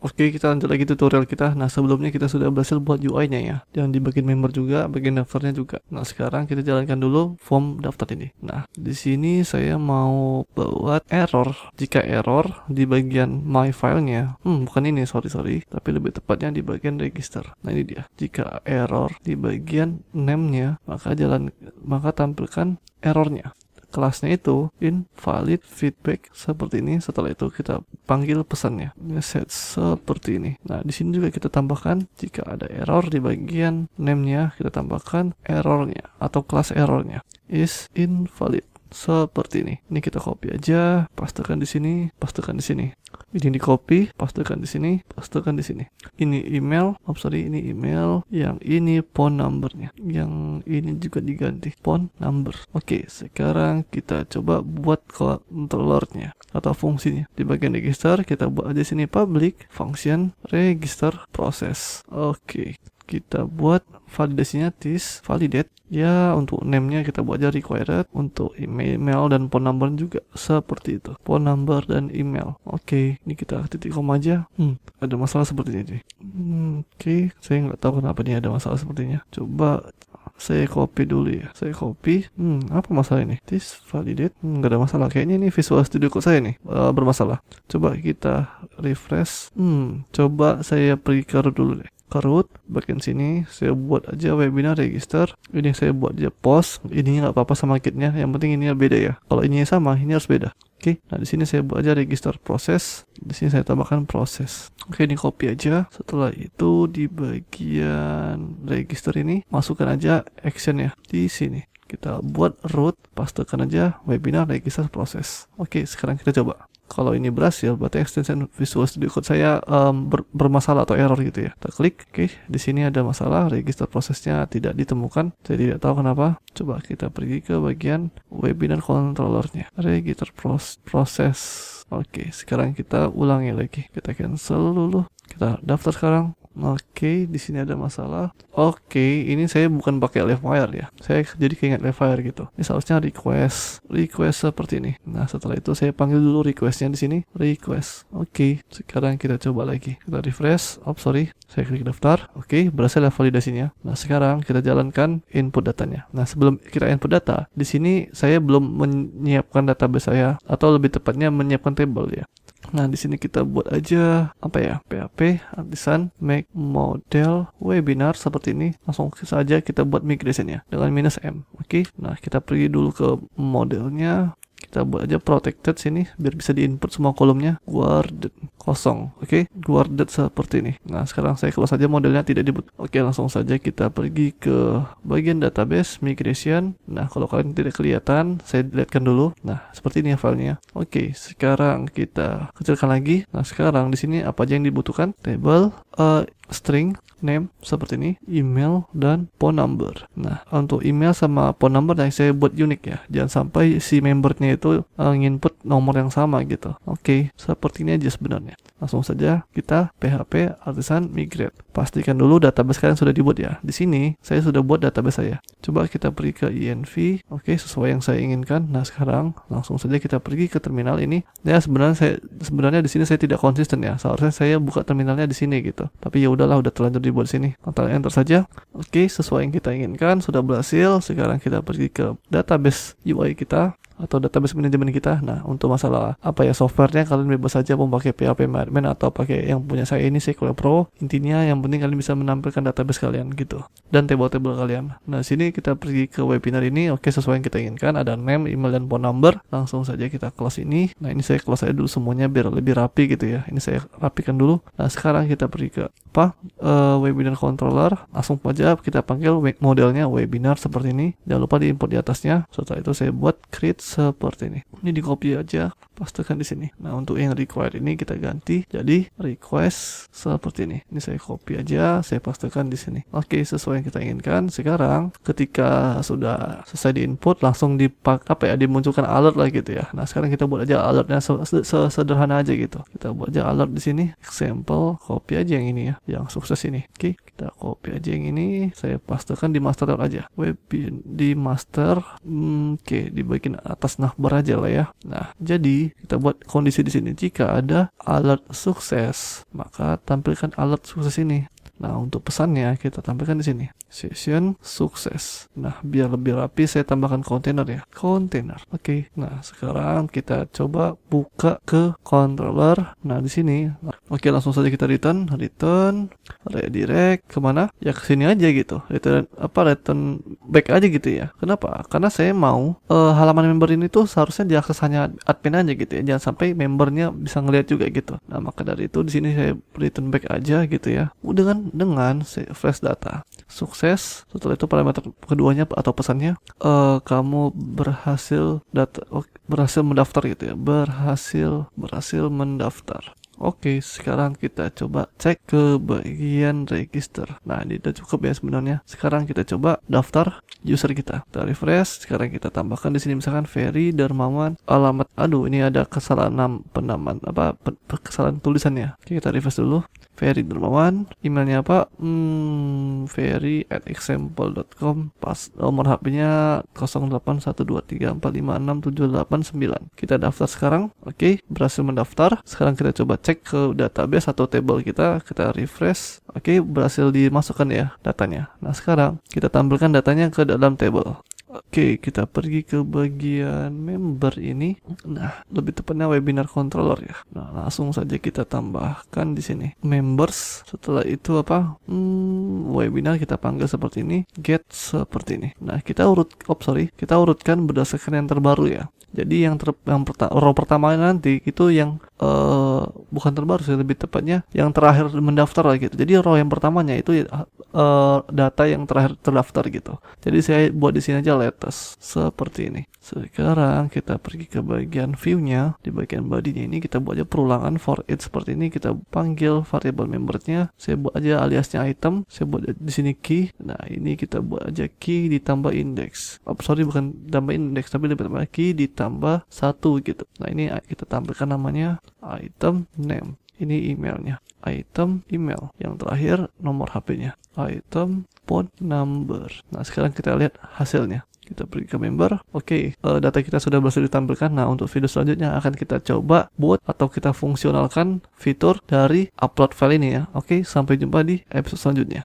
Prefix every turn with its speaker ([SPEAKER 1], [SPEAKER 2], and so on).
[SPEAKER 1] Oke, kita lanjut lagi tutorial kita. Nah, sebelumnya kita sudah berhasil buat UI-nya ya. Dan di bagian member juga, bagian daftarnya juga. Nah, sekarang kita jalankan dulu form daftar ini. Nah, di sini saya mau buat error. Jika error di bagian my file-nya, bukan ini, sorry, tapi lebih tepatnya di bagian register. Nah, ini dia. Jika error di bagian name-nya, maka tampilkan errornya. Kelasnya itu invalid feedback seperti ini. Setelah itu kita panggil pesannya message seperti ini. Nah, di sini juga kita tambahkan jika ada error di bagian name-nya, kita tambahkan errornya atau kelas errornya is invalid seperti ini. Ini kita copy aja, pastekan di sini, pastekan di sini. Ini di copy, pastekan di sini, pastekan di sini. Ini email, ini email, yang ini phone numbernya, yang ini juga diganti phone number. Oke, sekarang kita coba buat controllernya atau fungsinya. Di bagian register kita buat aja sini public function register process. Oke, kita buat validasinya this validate ya. Untuk name-nya kita buat aja required, untuk email dan phone number juga seperti itu, phone number dan email. Oke, ini kita titik koma aja. Ada masalah seperti ini. Oke, saya nggak tahu kenapa ini ada masalah sepertinya. Coba saya copy dulu ya. Saya copy. Apa masalah ini? This validate. Nggak ada masalah. Kayaknya ini Visual Studio Code saya nih bermasalah. Coba kita refresh. Coba saya pergi ke root dulu deh. Ke root, bagian sini saya buat aja webinar register. Ini saya buat aja post. Ininya nggak apa-apa sama kitnya. Yang penting ini beda ya. Kalau ini sama, ini harus beda. Oke, nah di sini saya buat aja register proses. Di sini saya tambahkan proses. Oke, ini copy aja. Setelah itu di bagian register ini masukkan aja actionnya di sini. Kita buat root, pastekan aja webinar register proses. Oke, sekarang kita coba. Kalau ini berhasil, berarti extension Visual Studio Code saya bermasalah atau error gitu ya. Kita klik, oke, di sini ada masalah, register prosesnya tidak ditemukan. Saya tidak tahu kenapa. Coba kita pergi ke bagian webinar controllernya, register proses. Oke, sekarang kita ulangi lagi. Kita cancel dulu. Kita daftar sekarang. Oke, di sini ada masalah. Oke, ini saya bukan pakai Livewire ya. Saya jadi keinget Livewire gitu. Ini seharusnya request seperti ini. Nah, setelah itu saya panggil dulu requestnya di sini. Request. Oke, sekarang kita coba lagi. Kita refresh. Saya klik daftar. Oke, berhasil validasinya. Nah, sekarang kita jalankan input datanya. Nah, sebelum kita input data, di sini saya belum menyiapkan database saya, atau lebih tepatnya menyiapkan table ya. Nah, di sini kita buat aja PHP artisan make model webinar seperti ini. Langsung saja kita buat migration-nya dengan -m. Oke. Nah, kita pergi dulu ke modelnya. Kita buat aja protected sini biar bisa diinput semua kolomnya. Guarded kosong. Oke, guarded seperti ini. Nah, sekarang saya close saja, modelnya tidak dibuat. Oke, langsung saja kita pergi ke bagian database migration. Nah, kalau kalian tidak kelihatan, saya deletekan dulu. Nah, seperti ini ya filenya. Oke, sekarang kita kecilkan lagi. Nah, sekarang di sini apa aja yang dibutuhkan? Table, string, name seperti ini, email dan phone number. Nah, untuk email sama phone number yang saya buat unik ya. Jangan sampai si membernya itu nginput nomor yang sama gitu. Oke, seperti ini aja sebenarnya. Langsung saja kita PHP artisan migrate. Pastikan dulu database kalian sudah dibuat ya. Di sini saya sudah buat database saya. Coba kita pergi ke env. Oke, sesuai yang saya inginkan. Nah, sekarang langsung saja kita pergi ke terminal ini. Ya, sebenarnya di sini saya tidak konsisten ya. Seharusnya saya buka terminalnya di sini gitu. Tapi ya udahlah, udah terlanjur dibuat sini. Tonton enter saja. Oke, sesuai yang kita inginkan, sudah berhasil. Sekarang kita pergi ke database UI kita atau database manajemen kita. Nah, untuk masalah softwarenya kalian bebas saja mau pakai PHP Admin atau pakai yang punya saya ini SQL Pro. Intinya yang penting kalian bisa menampilkan database kalian gitu dan table-table kalian. Nah, sini kita pergi ke webinar ini. Oke, sesuai yang kita inginkan, ada name, email dan phone number. Langsung saja kita close ini. Nah, ini saya close aja dulu semuanya biar lebih rapi gitu ya. Ini saya rapikan dulu. Nah, sekarang kita pergi ke webinar controller. Langsung aja kita panggil modelnya webinar seperti ini. Jangan lupa diimport di atasnya. Setelah itu saya buat create seperti ini. Ini di copy aja, pastekan di sini. Nah, untuk yang required ini kita ganti jadi request seperti ini. Ini saya copy aja, saya pastekan di sini. Oke, sesuai yang kita inginkan. Sekarang ketika sudah selesai di input, langsung dimunculkan alert lah gitu ya. Nah, sekarang kita buat aja alertnya sederhana aja gitu. Kita buat aja alert di sini. Example, copy aja yang ini ya, yang sukses ini. Oke, kita copy aja yang ini, saya pastekan di master aja. Di master, oke, di bagian atas atas navbar aja lah ya. Nah, jadi kita buat kondisi di sini, jika ada alert sukses, maka tampilkan alert sukses ini. Nah, untuk pesannya kita tampilkan di sini, session sukses. Nah, biar lebih rapi saya tambahkan kontainer ya, kontainer. Oke. Nah, sekarang kita coba buka ke controller. Nah, di sini, oke, langsung saja kita return, redirect kemana? Ya ke sini aja gitu. Return back aja gitu ya. Kenapa? Karena saya mau halaman member ini tuh seharusnya diakses hanya admin aja gitu ya. Jangan sampai membernya bisa ngeliat juga gitu. Nah, maka dari itu di sini saya return back aja gitu ya. Udah kan, dengan flash data sukses. Setelah itu parameter keduanya atau pesannya, kamu berhasil mendaftar gitu ya, berhasil mendaftar. Oke, sekarang kita coba cek ke bagian register. Nah, ini udah cukup ya sebenarnya. Sekarang kita coba daftar user kita. Kita refresh. Sekarang kita tambahkan di sini misalkan Ferry Darmawan, alamat. Aduh, ini ada kesalahan penamaan kesalahan tulisannya. Oke, kita refresh dulu. Ferry Darmawan, emailnya apa? ferry@example.com. Pas nomor HP-nya 081234567889. Kita daftar sekarang. Oke, berhasil mendaftar. Sekarang kita coba cek ke database atau table kita refresh. Oke, berhasil dimasukkan ya datanya. Nah, sekarang kita tampilkan datanya ke dalam table. Oke, kita pergi ke bagian member ini. Nah, lebih tepatnya webinar controller ya. Nah, langsung saja kita tambahkan di sini members. Setelah itu webinar kita panggil seperti ini, get seperti ini. Nah, kita urutkan berdasarkan yang terbaru ya. Jadi row pertama nanti itu yang bukan terbaru sih, lebih tepatnya yang terakhir mendaftar lah gitu. Jadi row yang pertamanya itu data yang terakhir terdaftar gitu. Jadi saya buat di sini aja latest seperti ini. Sekarang kita pergi ke bagian view-nya. Di bagian body-nya ini kita buat aja perulangan for each seperti ini. Kita panggil variable membernya. Saya buat aja aliasnya item. Saya buat di sini key. Nah, ini kita buat aja key ditambah index. Bukan tambah index, tapi lebih tepatnya key ditambah 1 gitu. Nah, ini kita tampilkan namanya item name. Ini emailnya, item email. Yang terakhir nomor HP-nya, item phone number. Nah, sekarang kita lihat hasilnya. Kita pergi ke member. Oke, data kita sudah berhasil ditampilkan. Nah, untuk video selanjutnya akan kita coba buat atau kita fungsionalkan fitur dari upload file ini ya. Oke, sampai jumpa di episode selanjutnya.